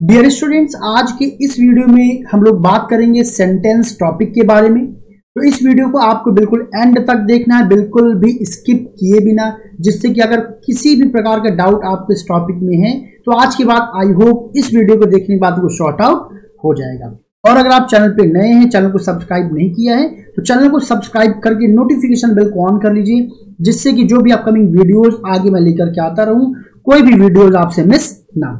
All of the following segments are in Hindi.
डियर स्टूडेंट्स, आज के इस वीडियो में हम लोग बात करेंगे सेंटेंस टॉपिक के बारे में। तो इस वीडियो को आपको बिल्कुल एंड तक देखना है, बिल्कुल भी स्किप किए बिना, जिससे कि अगर किसी भी प्रकार का डाउट आपको इस टॉपिक में है तो आज के बाद आई होप इस वीडियो को देखने के बाद वो शॉर्ट आउट हो जाएगा। और अगर आप चैनल पे नए हैं, चैनल को सब्सक्राइब नहीं किया है तो चैनल को सब्सक्राइब करके नोटिफिकेशन बेल को ऑन कर लीजिए, जिससे कि जो भी अपकमिंग वीडियोस आगे मैं लेकर के आता रहूं, कोई भी वीडियोस आपसे मिस ना।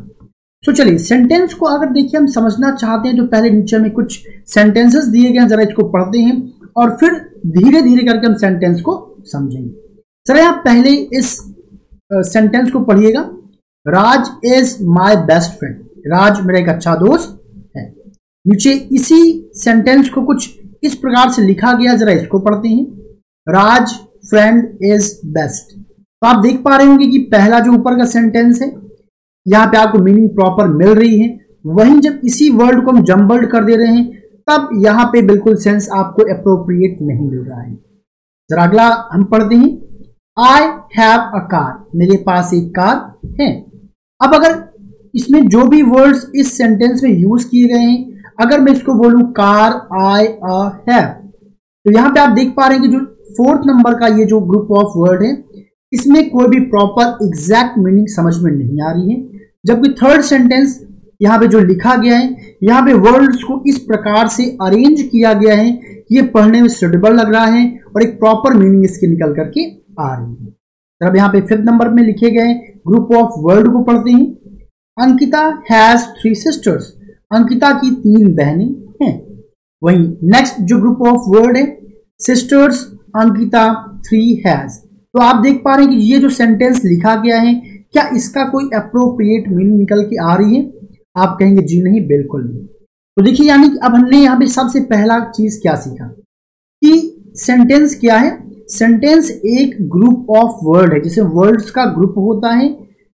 तो चलिए, सेंटेंस को अगर देखिए हम समझना चाहते हैं तो पहले नीचे में कुछ सेंटेंसेस दिए गए हैं, जरा इसको पढ़ते हैं और फिर धीरे धीरे करके हम सेंटेंस को समझेंगे। जरा आप पहले इस सेंटेंस को पढ़िएगा। राज इज माय बेस्ट फ्रेंड। राज मेरा एक अच्छा दोस्त है। नीचे इसी सेंटेंस को कुछ इस प्रकार से लिखा गया, जरा इसको पढ़ते हैं। राज फ्रेंड इज बेस्ट। तो आप देख पा रहे होंगे कि पहला जो ऊपर का सेंटेंस है, यहाँ पे आपको मीनिंग प्रॉपर मिल रही है। वहीं जब इसी वर्ड को हम जम्बल्ड कर दे रहे हैं तब यहाँ पे बिल्कुल सेंस आपको अप्रोप्रिएट नहीं मिल रहा है। जरा अगला हम पढ़ते हैं। I have a car. मेरे पास एक कार है। अब अगर इसमें जो भी वर्ड्स इस सेंटेंस में यूज किए गए हैं, अगर मैं इसको बोलूं कार आई हैव, तो यहाँ पे आप देख पा रहे हैं कि जो फोर्थ नंबर का ये जो ग्रुप ऑफ वर्ड है, इसमें कोई भी प्रॉपर एग्जैक्ट मीनिंग समझ में नहीं आ रही है। जबकि थर्ड सेंटेंस यहाँ पे जो लिखा गया है, यहाँ पे वर्ड्स को इस प्रकार से अरेंज किया गया है कि ये पढ़ने में सुटेबल लग रहा है और एक प्रॉपर मीनिंग इसकी निकल करके आ रही है। तो अब यहाँ पे फिफ्थ नंबर में लिखे गए ग्रुप ऑफ वर्ड को पढ़ते हैं। Ankita has 3 sisters. अंकिता की 3 बहनें हैं। वहीं नेक्स्ट जो ग्रुप ऑफ वर्ड है, सिस्टर्स अंकिता 3 हैज। तो आप देख पा रहे हैं कि ये जो सेंटेंस लिखा गया है, क्या इसका कोई अप्रोप्रिएट मीनिंग निकल के आ रही है? आप कहेंगे जी नहीं, बिल्कुल नहीं। तो देखिए, यानी कि अब हमने यहाँ पे सबसे पहला चीज क्या सीखा कि सेंटेंस क्या है। सेंटेंस एक ग्रुप ऑफ वर्ड है, जैसे वर्ड्स का ग्रुप होता है,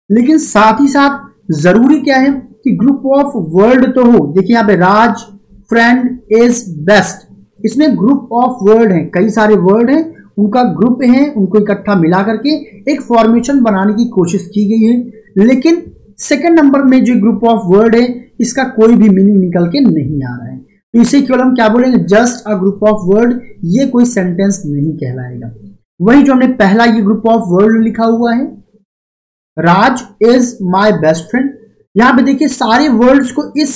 लेकिन साथ ही साथ जरूरी क्या है कि ग्रुप ऑफ वर्ड तो हो। देखिए यहाँ पे राज फ्रेंड इज बेस्ट, इसमें ग्रुप ऑफ वर्ड है, कई सारे वर्ड हैं, उनका ग्रुप है, उनको इकट्ठा मिला करके एक फॉर्मेशन बनाने की कोशिश की गई है। लेकिन सेकंड नंबर में जो ग्रुप ऑफ वर्ड है, इसका कोई भी मीनिंग निकल के नहीं आ रहा है। तो इसे केवल हम क्या बोलेंगे, just a group of word. ये कोई सेंटेंस नहीं कहलाएगा। वही जो हमने पहला ये ग्रुप ऑफ वर्ड लिखा हुआ है, राज इज माय बेस्ट फ्रेंड, यहां पे देखिए सारे वर्ड्स को इस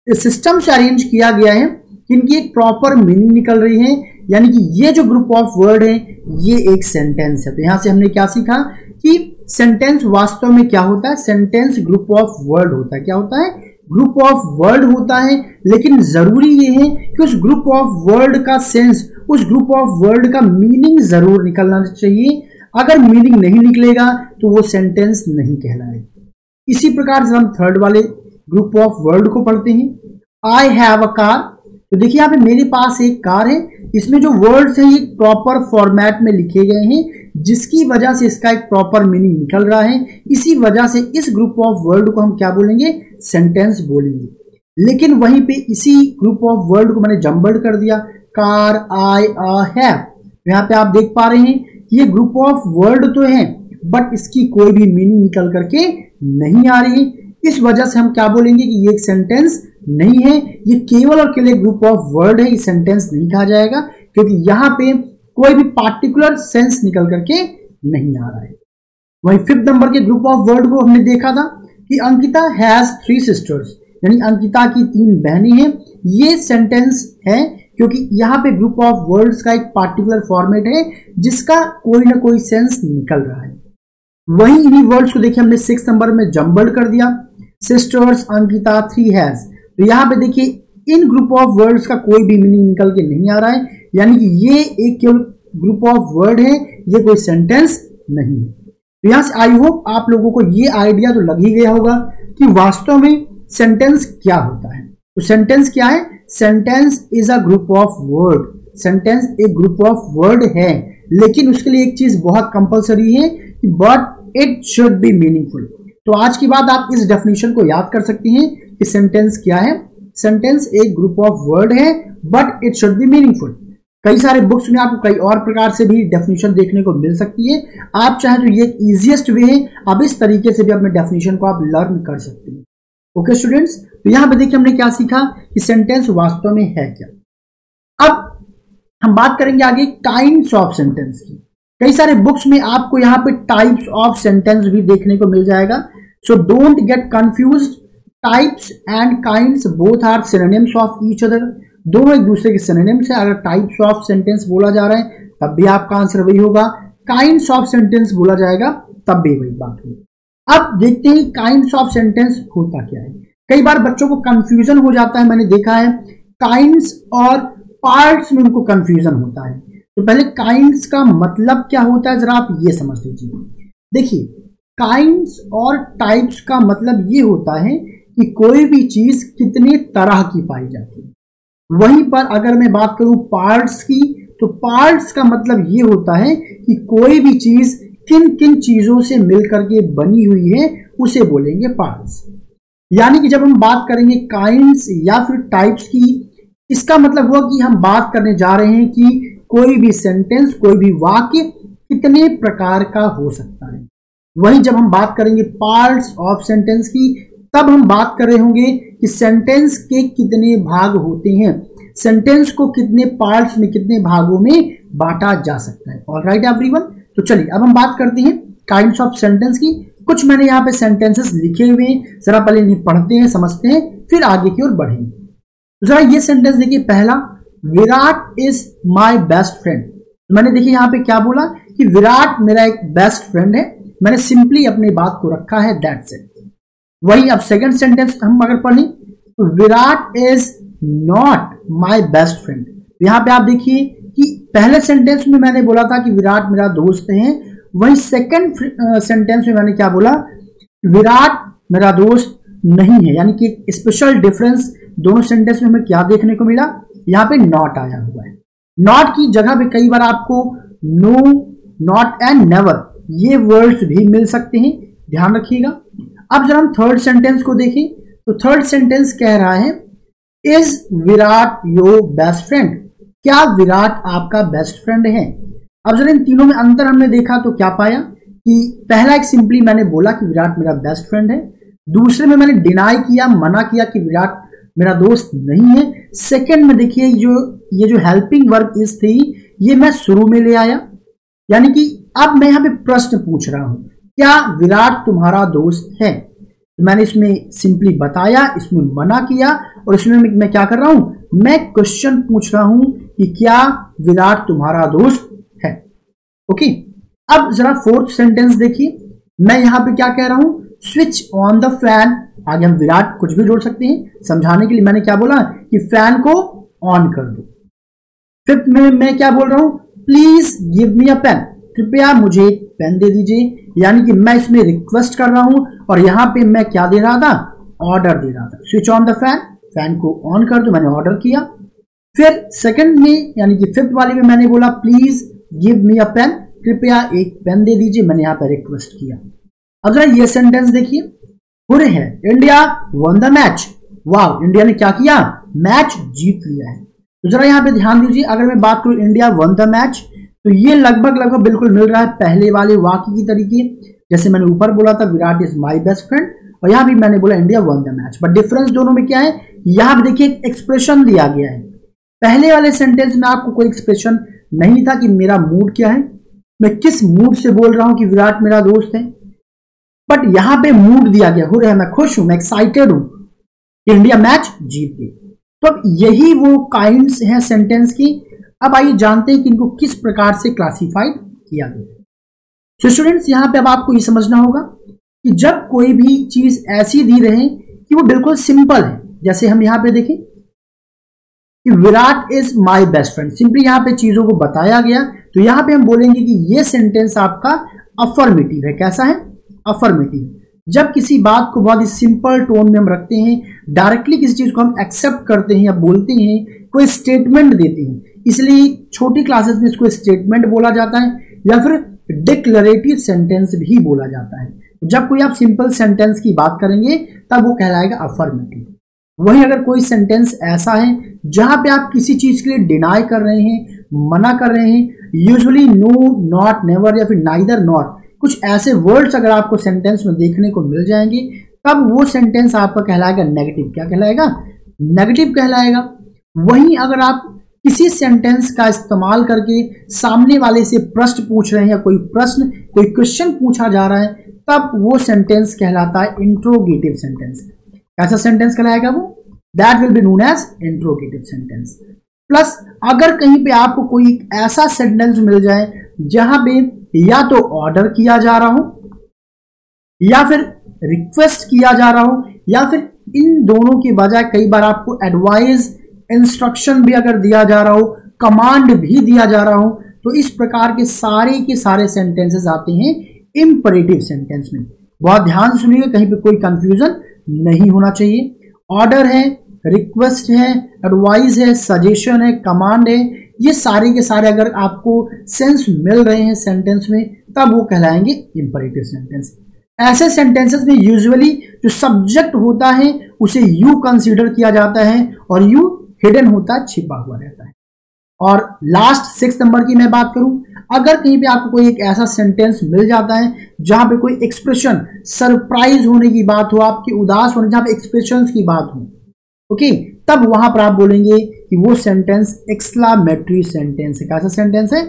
सिस्टम से अरेंज किया गया है कि इनकी एक प्रॉपर मीनिंग निकल रही है। यानी कि ये जो ग्रुप ऑफ वर्ड है, ये एक सेंटेंस है। तो यहां से हमने क्या सीखा कि सेंटेंस वास्तव में क्या होता है। सेंटेंस ग्रुप ऑफ वर्ड होता है। क्या होता है? ग्रुप ऑफ वर्ड होता है। लेकिन जरूरी ये है कि उस ग्रुप ऑफ वर्ड का सेंस, उस ग्रुप ऑफ वर्ड का मीनिंग जरूर निकलना चाहिए। अगर मीनिंग नहीं निकलेगा तो वो सेंटेंस नहीं कहलाएगा। इसी प्रकार से हम थर्ड वाले ग्रुप ऑफ वर्ड को पढ़ते हैं। I have a car. तो देखिए यहाँ पे मेरे पास एक कार है। इसमें जो वर्ड्स हैं ये प्रॉपर फॉर्मेट में लिखे गए हैं, जिसकी वजह से इसका एक प्रॉपर मीनिंग निकल रहा है। इसी वजह से इस ग्रुप ऑफ वर्ड को हम क्या बोलेंगे, सेंटेंस बोलेंगे। लेकिन वहीं पे इसी ग्रुप ऑफ वर्ड को मैंने जम्बल्ड कर दिया, कार आई हैव। यहाँ पे आप देख पा रहे हैं कि ये ग्रुप ऑफ वर्ड तो है, बट इसकी कोई भी मीनिंग निकल करके नहीं आ रही है। इस वजह से हम क्या बोलेंगे कि ये एक सेंटेंस नहीं है, ये केवल और केवल ग्रुप ऑफ वर्ड है। ये सेंटेंस नहीं कहा जाएगा क्योंकि यहाँ पे कोई भी पार्टिकुलर सेंस निकल करके नहीं आ रहा है। वही फिफ्थ नंबर के ग्रुप ऑफ वर्ड को हमने देखा था कि अंकिता हैज 3 सिस्टर्स, यानी अंकिता की 3 बहनें हैं। ये सेंटेंस है क्योंकि यहाँ पे ग्रुप ऑफ वर्ड्स का एक पार्टिकुलर फॉर्मेट है, जिसका कोई ना कोई सेंस निकल रहा है। वहीं इन्हीं वर्ड्स को देखिए हमने 6 नंबर में जम्बल्ड कर दिया। Sisters Ankita 3 has. तो यहाँ पे देखिए इन ग्रुप ऑफ वर्ड्स का कोई भी मीनिंग निकल के नहीं आ रहा है। यानी कि ये एक केवल ग्रुप ऑफ वर्ड है, ये कोई सेंटेंस नहीं है। तो यहाँ से आई होप आप लोगों को ये आइडिया तो लग ही गया होगा कि वास्तव में सेंटेंस क्या होता है। तो सेंटेंस क्या है? Sentence is a group of word. Sentence एक ग्रुप ऑफ वर्ड है, लेकिन उसके लिए एक चीज बहुत कंपल्सरी है कि but it should be meaningful. तो आज की बात आप इस डेफिनेशन को याद कर सकती हैं कि सेंटेंस क्या है। सेंटेंस एक ग्रुप ऑफ वर्ड है, but it should be meaningful. कई सारे बुक्स में आपको कई और प्रकार से भी डेफिनेशन देखने को मिल सकती है। आप चाहे तो ये इजीएस्ट वे है, आप इस तरीके से भी अपने डेफिनेशन को आप लर्न कर सकते हैं। ओके स्टूडेंट्स, तो यहां पे देखिए हमने क्या सीखा कि सेंटेंस वास्तव में है क्या। अब हम बात करेंगे आगे काइंड्स ऑफ सेंटेंस की। कई सारे बुक्स में आपको यहाँ पे टाइप्स ऑफ सेंटेंस भी देखने को मिल जाएगा, so don't get confused. Types and kinds both are synonyms of each other, दोनों एक दूसरे के सिनोनिम्स है। अगर टाइप्स ऑफ सेंटेंस बोला जा रहा है तब भी आपका आंसर वही होगा, काइंड्स ऑफ सेंटेंस बोला जाएगा तब भी वही बात होगी। अब देखते हैं काइंड्स ऑफ सेंटेंस होता क्या है। कई बार बच्चों को कंफ्यूजन हो जाता है, मैंने देखा है काइंड्स और पार्ट्स में उनको कंफ्यूजन होता है। तो पहले काइंड्स का मतलब क्या होता है जरा आप ये समझ लीजिए। देखिए काइंड्स और टाइप्स का मतलब ये होता है कि कोई भी चीज कितने तरह की पाई जाती है। वहीं पर अगर मैं बात करूं पार्ट्स की, तो पार्ट्स का मतलब ये होता है कि कोई भी चीज किन किन चीजों से मिलकर के बनी हुई है उसे बोलेंगे पार्ट्स। यानी कि जब हम बात करेंगे काइंड्स या फिर टाइप्स की, इसका मतलब हुआ कि हम बात करने जा रहे हैं कि कोई भी सेंटेंस, कोई भी वाक्य कितने प्रकार का हो सकता है। वहीं जब हम बात करेंगे पार्ट्स ऑफ सेंटेंस की, तब हम बात कर रहे होंगे कि सेंटेंस के कितने भाग होते हैं, सेंटेंस को कितने पार्ट्स में, कितने भागों में बांटा जा सकता है। ऑलराइट एवरीवन, तो चलिए अब हम बात करते हैं काइंड्स ऑफ सेंटेंस की। कुछ मैंने यहाँ पे सेंटेंसेस लिखे हुए हैं, जरा पहले इन्हें पढ़ते हैं, समझते हैं, फिर आगे की ओर बढ़ेंगे। तो जरा ये सेंटेंस देखिए, पहला, Virat is my best friend. मैंने देखिए यहाँ पे क्या बोला कि विराट मेरा एक बेस्ट फ्रेंड है, मैंने सिंपली अपनी बात को रखा है, दैट्स इट। वही अब सेकंड सेंटेंस हम अगर पढ़ें तो Virat is not my best friend. यहां पे आप देखिए कि पहले सेंटेंस में मैंने बोला था कि विराट मेरा दोस्त है, वही सेकंड सेंटेंस में मैंने क्या बोला, विराट मेरा दोस्त नहीं है। यानी कि एक स्पेशल डिफरेंस दोनों सेंटेंस में हमें क्या देखने को मिला, यहाँ पे नॉट आया हुआ है। नॉट की जगह पे कई बार आपको नो, नॉट एंड नेवर ये वर्ड्स भी मिल सकते हैं, ध्यान रखिएगा। अब जरा हम थर्ड सेंटेंस को देखें तो थर्ड सेंटेंस कह रहा है is Virat your best friend, क्या विराट आपका बेस्ट फ्रेंड है। अब जरा इन तीनों में अंतर हमने देखा तो क्या पाया कि पहला एक सिंपली मैंने बोला कि विराट मेरा बेस्ट फ्रेंड है, दूसरे में मैंने डिनाई किया, मना किया कि विराट मेरा दोस्त नहीं है। सेकंड में देखिए ये जो हेल्पिंग वर्ब इज थी ये मैं शुरू में ले आया, यानी कि अब मैं यहां पे प्रश्न पूछ रहा हूं, क्या विराट तुम्हारा दोस्त है। तो मैंने इसमें सिंपली बताया, इसमें मना किया, और इसमें मैं क्या कर रहा हूं, मैं क्वेश्चन पूछ रहा हूं कि क्या विराट तुम्हारा दोस्त है। ओके, अब जरा फोर्थ सेंटेंस देखिए, मैं यहां पे क्या कह रहा हूं, स्विच ऑन द फैन। आगे हम विराट कुछ भी जोड़ सकते हैं समझाने के लिए, मैंने क्या बोला कि फैन को ऑन कर दो। फिफ्थ में मैं क्या बोल रहा हूं, please give me a pen, कृपया मुझे एक पेन दे दीजिए। यानी कि मैं इसमें रिक्वेस्ट कर रहा हूं और यहां पे मैं क्या दे रहा था, ऑर्डर दे रहा था। Switch on the fan, fan को ऑन कर दो, मैंने ऑर्डर किया। फिर सेकंड में यानी कि फिफ्थ वाले में मैंने बोला please give me a pen, कृपया एक पेन दे दीजिए, मैंने यहां पर रिक्वेस्ट किया। अब जरा ये सेंटेंस देखिए, हुर्रे है इंडिया वन द मैच, वाह इंडिया ने क्या किया, मैच जीत लिया है। तो जरा यहां पे ध्यान दीजिए, अगर मैं बात करूं इंडिया वन द मैच, तो ये लगभग बिल्कुल मिल रहा है पहले वाले वाक्य की तरीके। जैसे मैंने ऊपर बोला था Virat is my best friend, और यहां भी मैंने बोला India one the match, but difference दोनों में क्या है, यहां पे देखिए एक एक्सप्रेशन दिया गया है। पहले वाले सेंटेंस में आपको कोई एक्सप्रेशन नहीं था कि मेरा मूड क्या है, मैं किस मूड से बोल रहा हूं कि विराट मेरा दोस्त है, बट यहां पे मूड दिया गया, हो रहा है मैं खुश हूं, मैं एक्साइटेड हूं, इंडिया मैच जीत गई। तो यही वो काइंड्स हैं सेंटेंस की। अब आइए जानते हैं कि इनको किस प्रकार से क्लासिफाइड किया गया है। तो स्टूडेंट्स यहां पे अब आपको ये समझना होगा कि जब कोई भी चीज ऐसी दी रहे कि वो बिल्कुल सिंपल है, जैसे हम यहां पे देखें कि Virat is my best friend, simply यहां पे चीजों को बताया गया, तो यहां पे हम बोलेंगे कि ये सेंटेंस आपका अफर्मेटिव है। कैसा है, अफर्मेटिव। जब किसी बात को बहुत ही सिंपल टोन में हम रखते हैं, डायरेक्टली किसी चीज को हम एक्सेप्ट करते हैं या बोलते हैं, कोई स्टेटमेंट देते हैं, इसलिए छोटी क्लासेस में इसको स्टेटमेंट बोला जाता है या फिर डिक्लेरेटिव सेंटेंस भी बोला जाता है। जब कोई आप सिंपल सेंटेंस की बात करेंगे तब वो कहलाएगा अफर्मेटिव। वहीं अगर कोई सेंटेंस ऐसा है जहां पे आप किसी चीज के लिए डिनाई कर रहे हैं, मना कर रहे हैं, यूजुअली नो, नॉट, नेवर या फिर नाइदर नॉर, कुछ ऐसे वर्ड्स अगर आपको सेंटेंस में देखने को मिल जाएंगे, तब वो सेंटेंस आपका कहलाएगा नेगेटिव। क्या कहलाएगा? नेगेटिव कहलाएगा। वहीं अगर आप किसी सेंटेंस का इस्तेमाल करके सामने वाले से प्रश्न पूछ रहे हैं या कोई प्रश्न, कोई क्वेश्चन पूछा जा रहा है, तब वो सेंटेंस कहलाता है इंट्रोगेटिव सेंटेंस। कैसा सेंटेंस कहलाएगा वो? That will be known as interrogative sentence. Plus अगर कहीं पे आपको कोई ऐसा सेंटेंस मिल जाए जहां पे या तो ऑर्डर किया जा रहा हो या फिर रिक्वेस्ट किया जा रहा हो या फिर इन दोनों की बजाय कई बार आपको एडवाइस, इंस्ट्रक्शन भी अगर दिया जा रहा हो, कमांड भी दिया जा रहा हो, तो इस प्रकार के सारे सेंटेंसेस आते हैं इंपरेटिव सेंटेंस में। बहुत ध्यान सुनिए, कहीं पे कोई कंफ्यूजन नहीं होना चाहिए। ऑर्डर है, रिक्वेस्ट है, एडवाइस है, सजेशन है, कमांड है, ये सारे के सारे अगर आपको सेंस मिल रहे हैं सेंटेंस में, तब वो कहलाएंगे इंपरेटिव सेंटेंस। ऐसे सेंटेंसेस में यूजुअली जो सब्जेक्ट होता है उसे यू कंसीडर किया जाता है और यू हिडन होता है, छिपा हुआ रहता है। और लास्ट 6 नंबर की मैं बात करूं, अगर कहीं पे आपको कोई एक ऐसा सेंटेंस मिल जाता है जहां पे कोई एक्सप्रेशन, सरप्राइज होने की बात हो, आपके उदास होने, जहां पे एक्सप्रेशंस की बात हो, ओके, तब वहां पर आप बोलेंगे कि वो सेंटेंस एक्सक्लामेटरी सेंटेंस है। कैसा सेंटेंस है?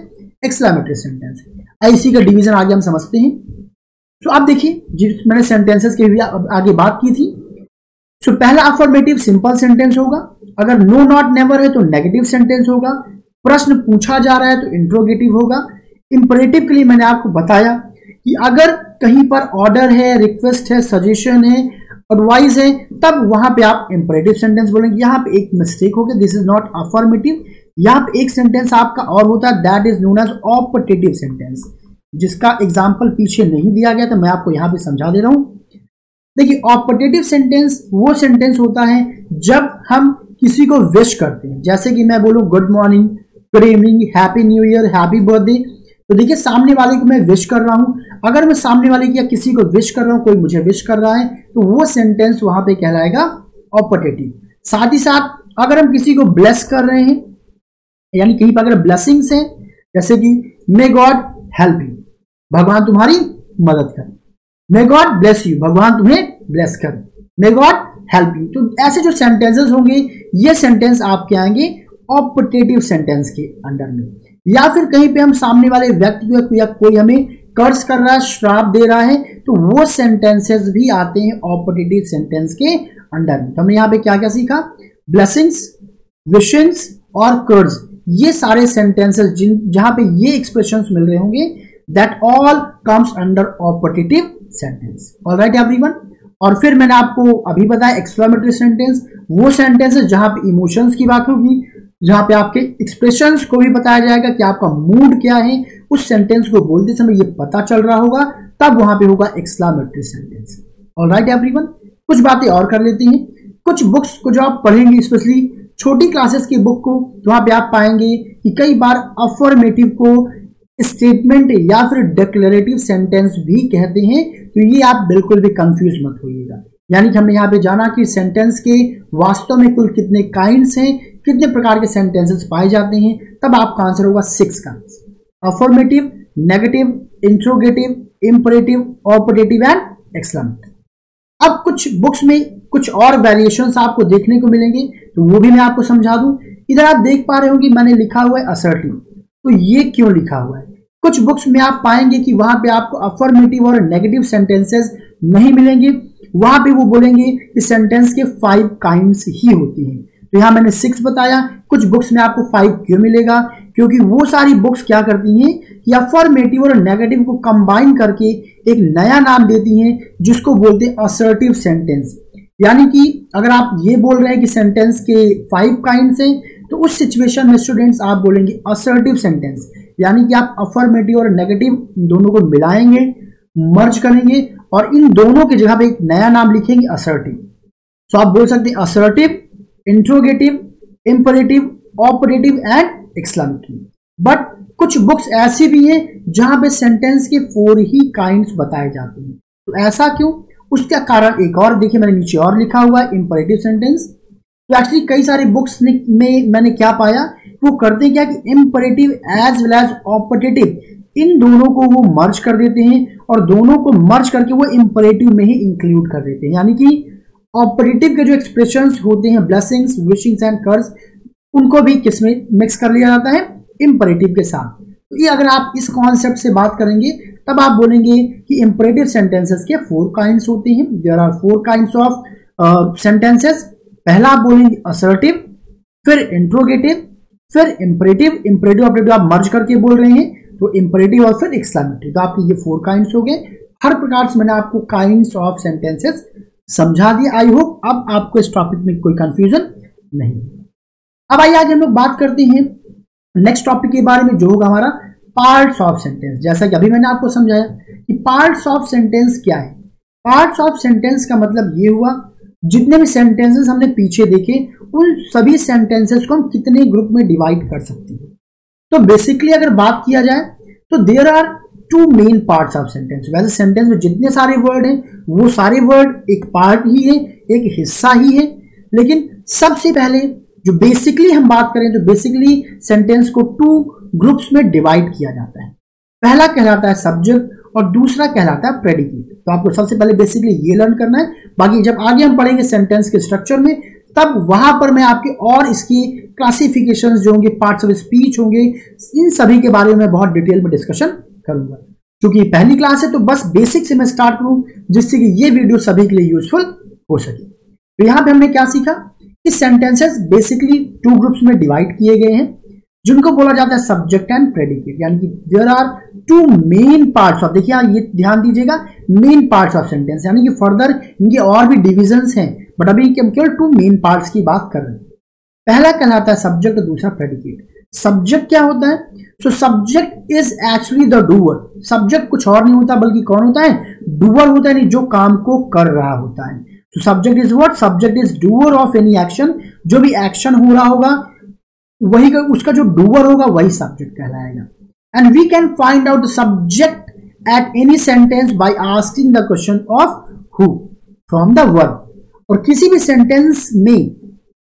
एक्सक्लामेटरी सेंटेंस है। इसी का डिवीजन आगे हम समझते हैं। तो आप देखिए, जिस मैंने सेंटेंसेस के भी आगे बात की थी। तो पहला अफर्मेटिव सिंपल सेंटेंस होगा, अगर नो नॉट नेवर है तो नेगेटिव सेंटेंस होगा, प्रश्न पूछा जा रहा है तो इंट्रोगेटिव होगा। इंपरेटिव के लिए मैंने आपको बताया कि अगर कहीं पर ऑर्डर है, रिक्वेस्ट है, सजेशन है, एडवाइस है, तब वहां पे आप इंपरेटिव सेंटेंस बोलेंगे। यहां पे एक मिस्टेक हो गया, दिस इज नॉट अफर्मेटिव। यहां पे एक सेंटेंस आपका और होता है, that is known as optative sentence, जिसका एग्जाम्पल पीछे नहीं दिया गया, तो मैं आपको यहां पे समझा दे रहा हूं। देखिए, ऑपटेटिव सेंटेंस वो सेंटेंस होता है जब हम किसी को विश करते हैं, जैसे कि मैं बोलूं good morning, good evening, happy new year, happy birthday. तो देखिए, सामने वाले को मैं विश कर रहा हूं, अगर मैं सामने वाले की या किसी को विश कर रहा हूं, कोई मुझे विश कर रहा है, तो वो सेंटेंस वहां पे कहलाएगा ऑपटेटिव। साथ ही साथ अगर हम किसी को ब्लेस कर रहे हैं, यानी कहीं पर अगर ब्लेसिंग्स हैं, जैसे कि मे गॉड हेल्प यू, भगवान तुम्हारी मदद करे, मे गॉड ब्लेस यू, भगवान तुम्हें ब्लेस करे, मे गॉड हेल्प यू। तो ऐसे जो सेंटेंसेस होंगे, ये सेंटेंस आपके आएंगे ऑपटेटिव सेंटेंस के अंडर में। या फिर कहीं पे हम सामने वाले व्यक्ति को या कोई हमें कर्ज कर रहा है, श्राप दे रहा है, तो वो सेंटेंसेस भी आते हैं ऑपटेटिव सेंटेंस के अंडर में। तो हमने यहाँ पे क्या क्या सीखा? ब्लेसिंग्स, विशेस और कर्ज, ये सारे सेंटेंसेस जहां पे ये एक्सप्रेशंस मिल रहे होंगे, that all comes under optative sentence. Alright everyone. और फिर मैंने आपको अभी बताया एक्सक्लेमेटरी सेंटेंस, वो सेंटेंसेस जहां पे इमोशंस की बात होगी, जहां पे आपके एक्सप्रेशंस को भी बताया जाएगा कि आपका मूड क्या है, उस सेंटेंस को बोलते समय ये पता चल रहा होगा, तब वहां पे होगा एक्सक्लेमेटरी सेंटेंस। Alright everyone. कुछ बातें और कर लेते हैं। कुछ बुक्स को जो आप पढ़ेंगे, स्पेशली छोटी क्लासेस की बुक को, तो वहां पे आप पाएंगे कि कई बार अफर्मेटिव को स्टेटमेंट या फिर डिक्लेरेटिव सेंटेंस भी कहते हैं। तो ये आप बिल्कुल भी कंफ्यूज मत होइएगा। यानी कि हमने यहाँ पे जाना कि सेंटेंस के वास्तव में कुल कितने काइंड्स हैं, कितने प्रकार के सेंटेंसेस पाए जाते हैं, तब आपका आंसर होगा 6 का। Affirmative, negative, interrogative, imperative, optative and exclamatory. अब कुछ बुक्स में कुछ और वेरिएशंस आपको देखने को मिलेंगे, तो वो भी मैं आपको समझा दूं। इधर आप देख पा रहे हो कि मैंने लिखा हुआ है असर्टिव, तो ये क्यों लिखा हुआ है? कुछ बुक्स में आप पाएंगे कि वहां पे आपको अफर्मेटिव और नेगेटिव सेंटेंसेस नहीं मिलेंगे, वहां पे वो बोलेंगे कि सेंटेंस के 5 काइंड्स ही होती हैं। तो यहां मैंने 6 बताया, कुछ बुक्स में आपको 5 क्यों मिलेगा? क्योंकि वो सारी बुक्स क्या करती हैं कि अफर्मेटिव और नेगेटिव को कंबाइन करके एक नया नाम देती हैं, जिसको बोलते हैं असर्टिव सेंटेंस। यानी कि अगर आप ये बोल रहे हैं कि सेंटेंस के 5 काइंड्स हैं, तो उस सिचुएशन में स्टूडेंट्स आप बोलेंगे असर्टिव सेंटेंस। यानी कि आप अफर्मेटिव और नेगेटिव दोनों को मिलाएंगे, मर्ज करेंगे और इन दोनों की जगह पे एक नया नाम लिखेंगे असर्टिव। तो आप बोल सकते हैं assertive, interrogative, imperative, operative and exclamatory. But कुछ बुक्स ऐसी भी हैं जहां पे सेंटेंस के 4 ही काइंड्स बताए जाते हैं। तो ऐसा क्यों? उसका कारण एक और देखिए, मैंने नीचे और लिखा हुआ है इंपरेटिव सेंटेंस। तो एक्चुअली कई सारी बुक्स में मैंने क्या पाया, वो करते क्या कि imperative as well as operative इन दोनों को वो मर्ज कर देते हैं और दोनों को मर्ज करके वो इंपरेटिव में ही इंक्लूड कर देते हैं। यानी कि ऑपरेटिव के जो एक्सप्रेशंस होते हैं ब्लेसिंग्स, विशिंग्स एंड कर्स, उनको भी किसमें मिक्स कर लिया जाता है, इंपरेटिव के साथ। तो ये अगर आप इस कॉन्सेप्ट से बात करेंगे तब आप बोलेंगे कि इंपरेटिव सेंटेंसेस के 4 काइंड्स होते हैं। There are 4 kinds of sentences. पहला आप बोलेंगे असर्टिव, फिर इंट्रोगेटिव, फिर इंपरेटिव। इंपरेटिव ऑपरेटिव आप मर्ज करके बोल रहे हैं तो इंपरेटिव और फिर एक्सक्लेमेटरी। तो आपके ये 4 काइंड्स हो गए। हर प्रकार से मैंने आपको काइंड्स ऑफ सेंटेंसेस समझा दिया। आई होप अब आपको इस टॉपिक में कोई कंफ्यूजन नहीं। अब आइए आगे हम लोग बात करते हैं नेक्स्ट टॉपिक के बारे में, जो होगा हमारा पार्ट्स ऑफ सेंटेंस। जैसा कि अभी मैंने आपको समझाया कि पार्ट्स ऑफ सेंटेंस क्या है। पार्ट्स ऑफ सेंटेंस का मतलब ये हुआ जितने भी सेंटेंसेस हमने पीछे देखे उन सभी सेंटेंसेस को हम कितने ग्रुप में डिवाइड कर सकते हैं। तो बेसिकली अगर बात किया जाए तो there are 2 main parts of sentence. वैसे सेंटेंस में जितने सारे वर्ड हैं वो सारे वर्ड एक पार्ट ही है, एक हिस्सा ही है। लेकिन सबसे पहले जो बेसिकली हम बात करें तो बेसिकली सेंटेंस को 2 ग्रुप्स में डिवाइड किया जाता है। पहला कहलाता है सब्जेक्ट और दूसरा कहलाता है प्रेडिकेट। तो आपको सबसे पहले बेसिकली ये लर्न करना है। बाकी जब आगे हम पढ़ेंगे सेंटेंस के स्ट्रक्चर में तब वहां पर मैं आपके और इसकी क्लासिफिकेशंस जो होंगे, पार्ट्स ऑफ स्पीच होंगे, इन सभी के बारे में बहुत डिटेल में डिस्कशन करूंगा। क्योंकि पहली क्लास है तो बस बेसिक से मैं स्टार्ट करूं जिससे कि ये वीडियो सभी के लिए यूजफुल हो सके। तो यहां पे हमने क्या सीखा कि सेंटेंसेस बेसिकली 2 ग्रुप्स में डिवाइड किए गए हैं जिनको बोला जाता है सब्जेक्ट एंड प्रेडिकेट। यानी कि there are 2 main parts of, देखिए ये ध्यान दीजिएगा, मेन पार्ट्स ऑफ सेंटेंस। यानी कि फर्दर इनके और भी डिविजन्स हैं बट अभी हम केवल 2 मेन पार्ट्स की बात कर रहे हैं। पहला कहलाता है सब्जेक्ट और दूसरा प्रेडिकेट। सब्जेक्ट क्या होता है? So subject is actually the doer. Subject कुछ और नहीं होता बल्कि कौन होता है? डूअर होता है, जो काम को कर रहा होता है। तो subject is what? Subject is doer of any action. जो भी एक्शन हो रहा होगा वही का, उसका जो डूअर होगा वही सब्जेक्ट कहलाएगा। And we can find out the subject at any sentence by asking the question of who from the verb. और किसी भी सेंटेंस में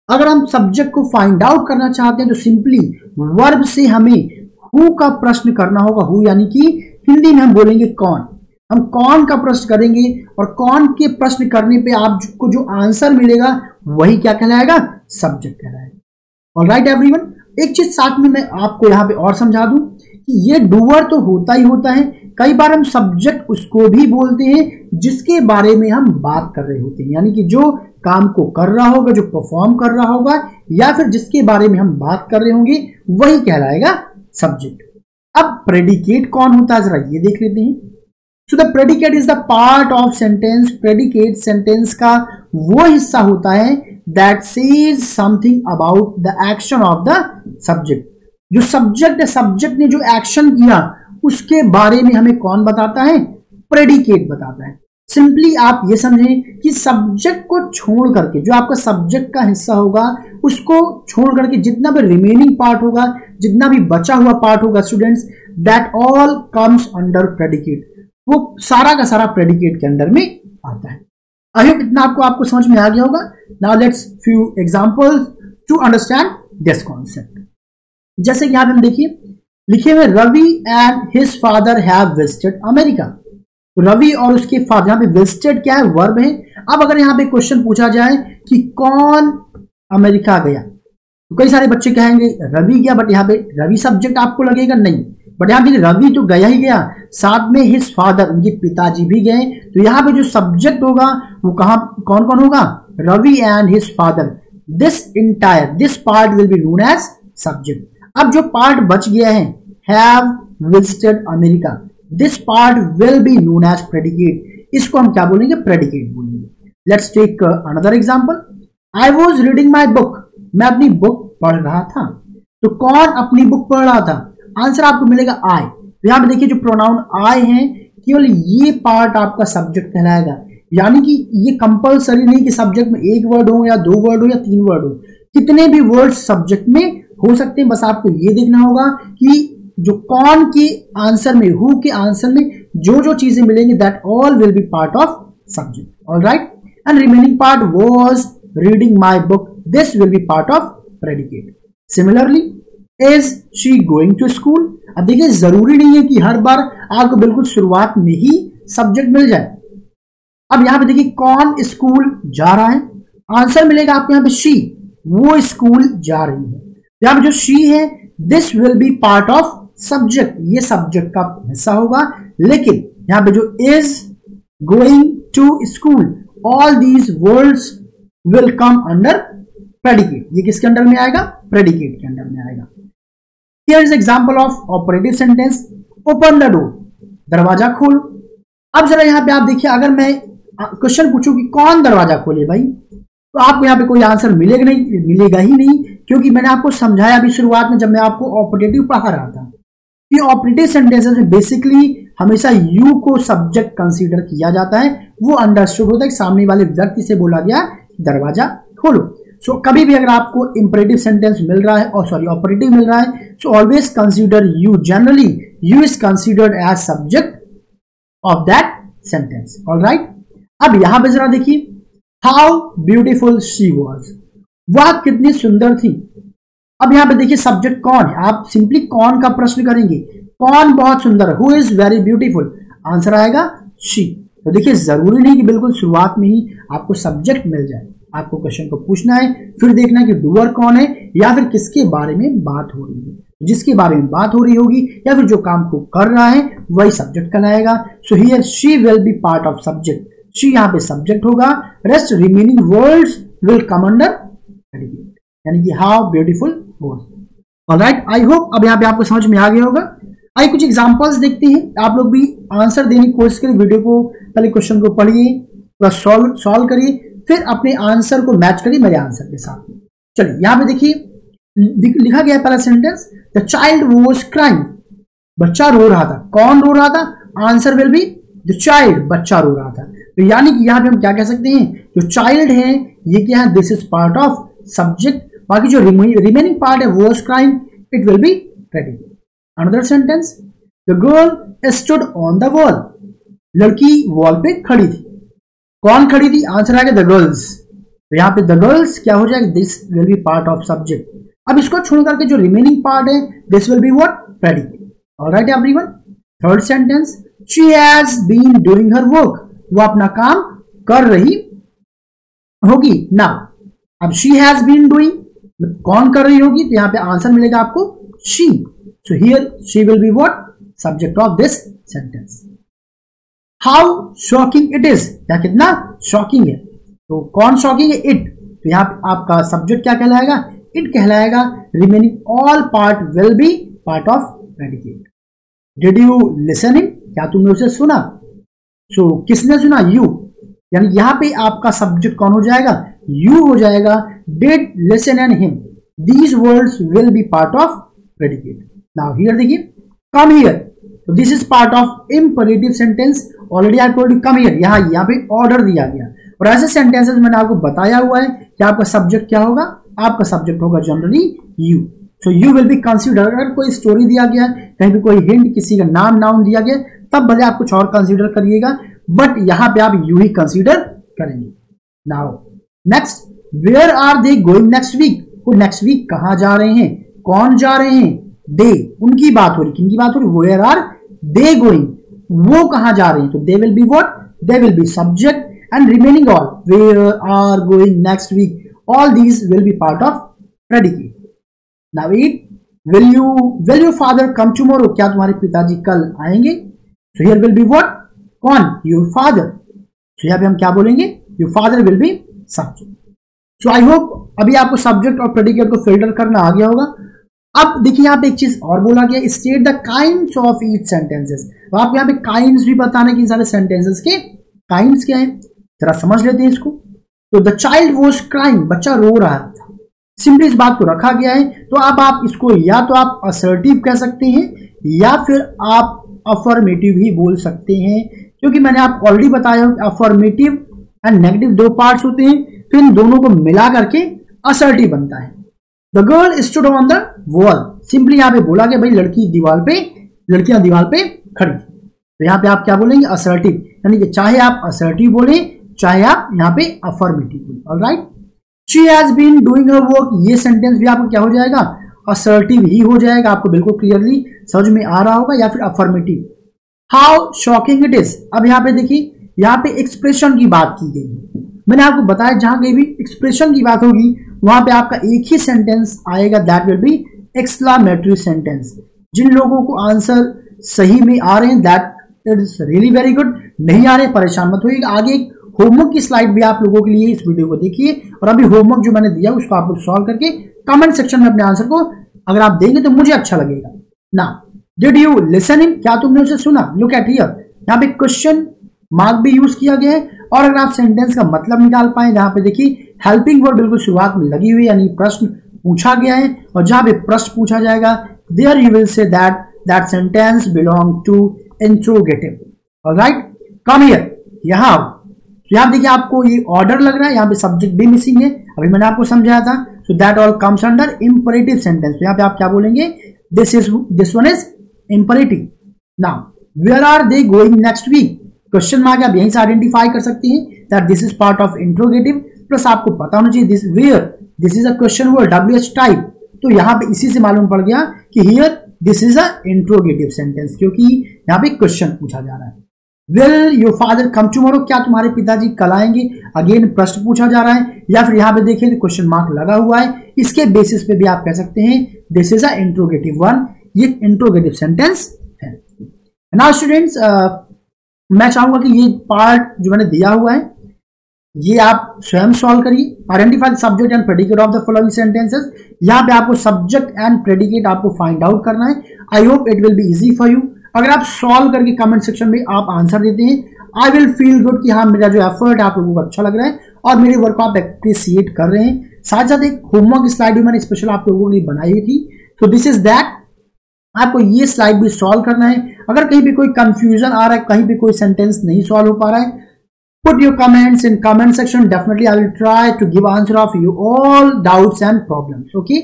अगर हम सब्जेक्ट को फाइंड आउट करना चाहते हैं तो सिंपली वर्ब से हमें हु का प्रश्न करना होगा। हु यानी कि हिंदी में हम बोलेंगे कौन। हम कौन का प्रश्न करेंगे और कौन के प्रश्न करने पे आपको जो आंसर मिलेगा वही क्या कहलाएगा? सब्जेक्ट कहलाएगा। ऑलराइट एवरीवन, एक चीज साथ में मैं आपको यहां पे और समझा दूं कि ये डूअर तो होता ही होता है, कई बार हम सब्जेक्ट उसको भी बोलते हैं जिसके बारे में हम बात कर रहे होते हैं। यानी कि जो काम को कर रहा होगा, जो परफॉर्म कर रहा होगा या फिर जिसके बारे में हम बात कर रहे होंगे वही कहलाएगा सब्जेक्ट। अब प्रेडिकेट कौन होता है जरा ये देख लेते हैं। So the predicate is the part of sentence. Predicate sentence का वो हिस्सा होता है that says something about the action of the subject. जो सब्जेक्ट है, सब्जेक्ट ने जो एक्शन किया उसके बारे में हमें कौन बताता है? प्रेडिकेट बताता है। सिंपली आप ये समझें कि सब्जेक्ट को छोड़ करके, जो आपका सब्जेक्ट का हिस्सा होगा उसको छोड़ करके जितना भी रिमेनिंग पार्ट होगा, जितना भी बचा हुआ पार्ट होगा students, that all comes under predicate. वो सारा का सारा प्रेडिकेट के अंडर में आता है। आई होप इतना आपको समझ में आ गया होगा। Now let's few examples to understand this concept. जैसे कि यहां हम देखिए लिखे हुए Ravi and his father have visited America. तो रवि और उसके फादर, यहां पे विजिटेड क्या है? वर्ब है। अब अगर यहां पे क्वेश्चन पूछा जाए कि कौन अमेरिका गया तो कई सारे बच्चे कहेंगे रवि गया, बट यहाँ पे रवि सब्जेक्ट आपको लगेगा नहीं, बट यहाँ पे रवि तो गया ही गया, साथ में हिज फादर उनके पिताजी भी गए। तो यहाँ पे जो सब्जेक्ट होगा वो कौन कौन होगा? Ravi and his father. This part will be known as subject. अब जो पार्ट बच गया है have visited America, this part will be known as predicate. इसको हम क्या बोलेंगे? प्रेडिकेट बोलेंगे। Let's take another example. I was reading my book. मैं अपनी बुक पढ़ रहा था। तो कौन अपनी बुक पढ़ रहा था? आंसर आपको मिलेगा आई। तो यहां पे देखिए जो प्रोनाउन आई है केवल ये पार्ट आपका सब्जेक्ट कहलाएगा। यानी कि ये कंपलसरी नहीं कि सब्जेक्ट में एक वर्ड हो या 2 वर्ड हो या 3 वर्ड हो, कितने भी वर्ड सब्जेक्ट में हो सकते हैं। बस आपको ये देखना होगा कि जो कौन के आंसर में, हु के आंसर में जो जो चीजें मिलेंगी that all will be part of subject. Alright, and remaining part was reading my book, this will be part of predicate. Similarly is she going to school. अब देखिए जरूरी नहीं है कि हर बार आपको बिल्कुल शुरुआत में ही सब्जेक्ट मिल जाए। अब यहां पे देखिए कौन स्कूल जा रहा है, आंसर मिलेगा आपको यहां पे शी, वो स्कूल जा रही है। यहां पे जो शी है this will be part of subject, ये सब्जेक्ट का हिस्सा होगा। लेकिन यहां पे जो is going to school, all these words will come under predicate. ये किसके अंडर में आएगा? प्रेडिकेट के अंडर में आएगा। Here is example of operative sentence, open the door, दरवाजा खोलो। अब जरा यहां पे आप देखिए, अगर मैं क्वेश्चन पूछूं कि कौन दरवाजा खोले भाई, तो आपको यहां पे कोई आंसर मिलेगा ही नहीं, क्योंकि मैंने आपको समझाया अभी शुरुआत में जब मैं आपको ऑपरेटिव पढ़ा रहा था कि ऑपरेटिव सेंटेंसेस में बेसिकली हमेशा यू को सब्जेक्ट कंसीडर किया जाता है। वो अंडरस्टूड होता है कि सामने वाले व्यक्ति से बोला गया दरवाजा खोलो। सो कभी भी अगर आपको इंपरेटिव सेंटेंस मिल रहा है और सॉरी ऑपरेटिव मिल रहा है, so always consider you, generally you is considered as subject of that sentence. Alright, अब यहां पे जरा देखिए, हाउ ब्यूटीफुल शी वॉज, वह कितनी सुंदर थी। अब यहां पे देखिए सब्जेक्ट कौन है, आप सिंपली कौन का प्रश्न करेंगे, कौन बहुत सुंदर है, who is very beautiful, answer आएगा शी। तो देखिए जरूरी नहीं कि बिल्कुल शुरुआत में ही आपको सब्जेक्ट मिल जाए, आपको क्वेश्चन को पूछना है, फिर देखना है कि डूअर कौन है या फिर किसके बारे में बात हो रही है। जिसके बारे में बात हो रही होगी या फिर जो काम को कर रहा है वही सब्जेक्ट कहलाएगा। So here she will be part of subject, she यहां पे सब्जेक्ट होगा, rest remaining words will come under predicate, यानी कि how beautiful was. Alright, I hope अब यहां पे आपको समझ में आ गया होगा। आइए कुछ एग्जांपल्स देखते हैं, आप लोग भी आंसर देने की कोशिश करिए। वीडियो को पहले क्वेश्चन को पढ़िए, पूरा सॉल्व करिए, फिर अपने आंसर को मैच करिए मेरे आंसर के साथ। चलिए यहां पे देखिए लिखा गया है पहला sentence, the child was crying, बच्चा रो रहा था। कौन रो रहा था? Answer will be the child, बच्चा रो रहा था। तो यानी कि यहां पे हम क्या कह सकते हैं, जो चाइल्ड है ये क्या है, this is part of subject. बाकी जो रिमेनिंग पार्ट है was crying, it will be predicate. Another sentence, the girl stood on the wall, लड़की वॉल पे खड़ी थी। कौन खड़ी थी? आंसर आएगा द गर्ल्स। तो यहां पे द गर्ल्स क्या हो जाएगा, this will be part of subject. अब इसको छोड़ करके जो रिमेनिंग पार्ट है this will be what, predicate. Alright everyone, third sentence, she has been doing her work, वो अपना काम कर रही होगी। ना अब शी हैज बीन डूइंग, कौन कर रही होगी, तो यहां पे आंसर मिलेगा आपको she. So here she will be what, subject of this sentence. How shocking it is, क्या कितना शॉकिंग है, तो कौन शॉकिंग है, इट। तो यहां पे आपका सब्जेक्ट क्या कहलाएगा, इट कहलाएगा। Remaining all part will be part of predicate. Did you listen in, क्या तुमने उसे सुना। सो किसने सुना, यू, यानी यहां पे आपका सब्जेक्ट कौन हो जाएगा, यू हो जाएगा। Did listen and him, these words will be part of predicate. Now here देखिए, कम हियर, तो this is part of imperative sentence. Already I told you come here, यहां पे ऑर्डर दिया गया। और ऐसे सेंटेंसेस मैंने आपको बताया हुआ है कि आपका सब्जेक्ट क्या होगा, आपका सब्जेक्ट होगा generally you. So you will be consider, अगर कोई स्टोरी दिया गया, कहीं भी कोई हिंट, किसी का नाम दिया गया, तब भले आप कुछ और कंसीडर करिएगा, बट यहां पे आप यू ही कंसीडर करेंगे। Now next, where are they going next week, वो नेक्स्ट वीक कहां जा रहे हैं, कौन जा रहे हैं, दे, उनकी बात हो रही, किनकी बात हो रही, वेयर आर दे गोइंग, वो कहां जा रहे हैं। तो they will be what, they will be subject, and remaining all, where are going next week, all these will be part of predicate. Now eat, will your father come tomorrow, क्या तुम्हारे पिताजी कल आएंगे। So here will be what, कौन, your father। So यहाँ पे हम क्या बोलेंगे, your father will be subject। So I hope अभी आपको सब्जेक्ट और प्रेडिकेट को फिल्टर करना आ गया होगा। अब देखिए यहाँ पे एक चीज और बोला गया, state the kinds of each sentences. तो आप यहाँ पे काइंड्स भी बताने कि सारे सेंटेंसेस के काइंड्स क्या है, जरा समझ लेते हैं इसको। तो द चाइल्ड वॉज क्राइंग, बच्चा रो रहा था, सिंपली इस बात को रखा गया है। तो अब आप इसको या तो आप असर्टिव कह सकते हैं या फिर आप अफर्मेटिव ही बोल सकते हैं, क्योंकि मैंने आपको ऑलरेडी बताया अफर्मेटिव एंड नेगेटिव दो पार्ट्स होते हैं, फिर इन दोनों को मिला करके असर्टिव बनता है। The girl stood on the wall, simply यहाँ पे बोला गया भाई लड़कियां दीवार पे खड़ी। तो यहाँ पे आप क्या बोलेंगे, असर्टिव, यानी कि चाहे आप असर्टिव बोले चाहे आप यहाँ पे अफर्मेटिव बोले। Alright, she has been doing her work, ये सेंटेंस भी आपको क्या हो जाएगा, असर्टिव ही हो जाएगा, आपको बिल्कुल क्लियरली समझ में आ रहा होगा, या फिर affirmative. How shocking it is. अब यहाँ पे देखिए, यहाँ पे एक्सप्रेशन की बात की गई है। मैंने आपको बताया जहां कहीं भी एक्सप्रेशन की बात होगी वहां पे आपका एक ही सेंटेंस आएगा, that will be exclamatory sentence. जिन लोगों को आंसर सही में आ रहे हैं, that is really very good. नहीं आ रहे परेशान मत होइएगा, आगे एक होमवर्क की स्लाइड भी आप लोगों के लिए इस वीडियो को देखिए, और अभी होमवर्क जो मैंने दिया उसको आप लोग सॉल्व करके कमेंट सेक्शन में अपने आंसर को अगर आप देंगे तो मुझे अच्छा लगेगा ना। डिड यू लिसन इन, क्या तुमने उसे सुना। लुक एट हियर, यहाँ पे क्वेश्चन मार्क भी यूज किया गया है, और अगर आप सेंटेंस का मतलब निकाल पाए, जहां पे देखिए हेल्पिंग वर्ड बिल्कुल शुरुआत में लगी हुई है, यानी प्रश्न पूछा गया है, और जहां पे प्रश्न पूछा जाएगा there you will say that sentence belong to interrogative. Alright, come here, यहां देखिए आपको ये ऑर्डर लग रहा है, यहाँ पे सब्जेक्ट भी मिसिंग है, अभी मैंने आपको समझाया था। So that all comes under imperative sentence. तो यहाँ पे आप क्या बोलेंगे, this one is imperative. Now where are they going next week, question mark आप यहीं से आइडेंटिफाई कर सकते हैं that this is part of interrogative. Plus आपको पता होना चाहिए this where, this is a question word WH type, तो यहाँ पे इसी से मालूम पड़ गया कि here this is a interrogative sentence, क्योंकि यहाँ पे क्वेश्चन पूछा जा रहा है। Will your father come tomorrow, क्या तुम्हारे पिताजी कल आएंगे, अगेन प्रश्न पूछा जा रहा है, या फिर यहाँ पे देखिए क्वेश्चन मार्क लगा हुआ है, इसके बेसिस पे भी आप कह सकते हैं this is a interrogative one, ये इंट्रोगेटिव सेंटेंस है। नाउ स्टूडेंट्स, मैं चाहूंगा कि ये पार्ट जो मैंने दिया हुआ है ये आप स्वयं सॉल्व करिए। Identify the subject and predicate of the following sentences, यहाँ पे आपको सब्जेक्ट एंड प्रेडिकेट आपको फाइंड आउट करना है। I hope it will be easy for you. अगर आप सॉल्व करके कमेंट सेक्शन में आप आंसर देते हैं, आई विल फील गुड कि हाँ मेरा जो एफर्ट है आप लोगों को अच्छा लग रहा है और मेरे वर्क को आप अप्रिसिएट कर रहे हैं। साथ साथ एक होमवर्क स्लाइड भी मैंने स्पेशल आप लोगों के लिए बनाई हुई थी, सो दिस इज दैट, आपको ये स्लाइड भी सॉल्व करना है। अगर कहीं भी कोई कंफ्यूजन आ रहा है, कहीं भी कोई सेंटेंस नहीं सॉल्व हो पा रहा है, put your comments in comment section, definitely I will try to give answer of you all doubts and problems. Okay,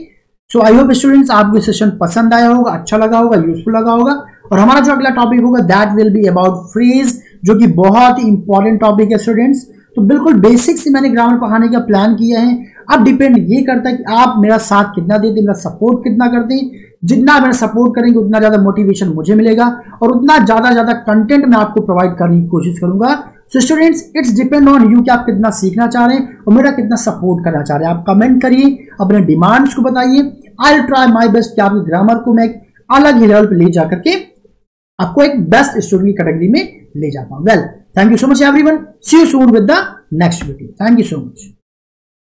so I hope students आपको सेशन पसंद आया होगा, अच्छा लगा होगा, यूजफुल लगा होगा। और हमारा जो अगला टॉपिक होगा that will be about phrase, जो कि बहुत ही इंपॉर्टेंट टॉपिक है स्टूडेंट्स। तो बिल्कुल बेसिक से मैंने ग्रामर पढ़ाने का प्लान किया है। अब डिपेंड ये करता है कि आप मेरा साथ कितना देते हैं, मेरा सपोर्ट कितना करते हैं। जितना मेरा सपोर्ट करेंगे उतना ज्यादा मोटिवेशन मुझे मिलेगा और उतना ज्यादा कंटेंट मैं आपको प्रोवाइड करने की कोशिश करूंगा। So students, it's depend on you कि आप कितना सीखना चाह रहे हैं और मेरा कितना सपोर्ट करना चाह रहे हैं। आप कमेंट करिए, अपने डिमांड्स को बताइए। आई विल ट्राई माय बेस्ट कि आपकी ग्रामर को मैं एक अलग ही लेवल पे ले जाकर के आपको एक बेस्ट स्टूडेंट की कैटेगरी में ले जा पाऊं। Well, thank you so much everyone, see you soon with the next video. Thank you so much.